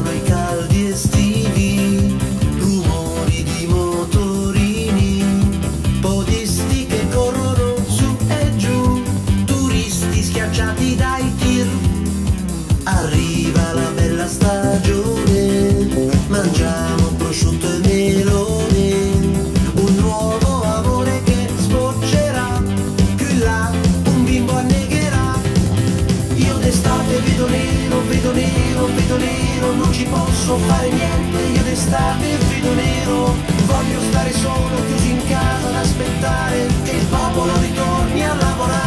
Arrivano i caldi estivi, rumori di motorini, podisti che corrono su e giù, turisti schiacciati dai tir. Arriva la bella stagione, mangiamo prosciutto e melone, un nuovo amore che sboccerà, più in là un bimbo annegherà. Io d'estate vedo nero, vedo nero, vedo nero, non ci posso fare niente, io d'estate vedo nero, voglio stare solo chiuso in casa ad aspettare che il popolo ritorni a lavorare.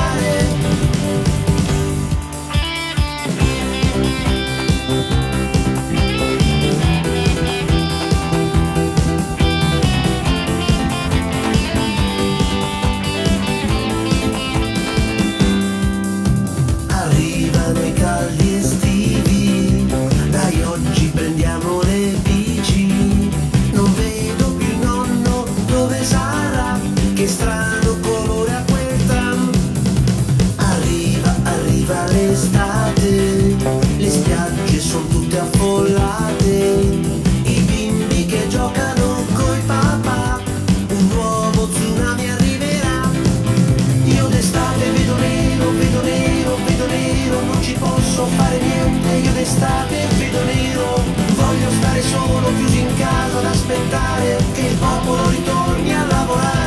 Arrivano i caldi estivi, dai oggi prendiamo le bici, non vedo più il nonno, dove sarà, che strano colore ha quel tram. Arriva, arriva l'estate, le spiagge sono tutte affollate, i bimbi che giocano coi papà, un nuovo tsunami arriverà. Io d'estate vedo nero, vedo nero, vedo nero, non ci posso fare niente, io d'estate vedo nero, voglio stare solo chiuso in casa ad aspettare che il popolo ritorni a lavorare.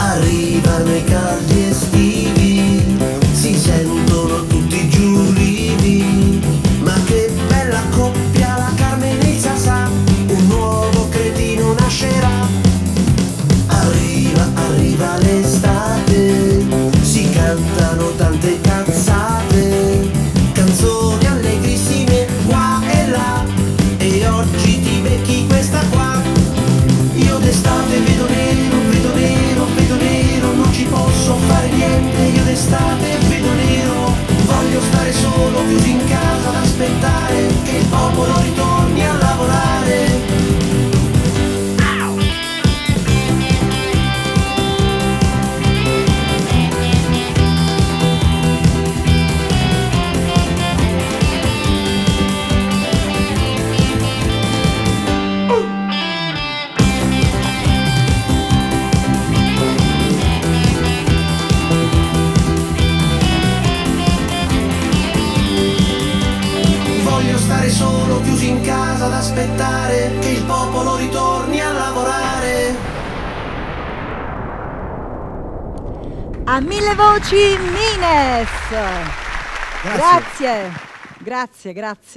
Arrivano i caldi estivi, si sentono tutti giù ulivi, ma che bella coppia la Carmen e il Sasà, un nuovo cretino nascerà. Arriva, arriva l'estate, si cantano tante cazzate, canzoni allegrissime qua e là, e oggi ti becchi questa qua. Io d'estate vedo nero, vedo nero, vedo nero, non ci posso fare niente, io d'estate vedo nero, voglio stare solo chiuso in casa ad aspettare che il popolo ritorni a lavorare. Voglio stare solo chiuso in casa ad aspettare che il popolo ritorni a lavorare. A mille voci Mines. Grazie, grazie, grazie.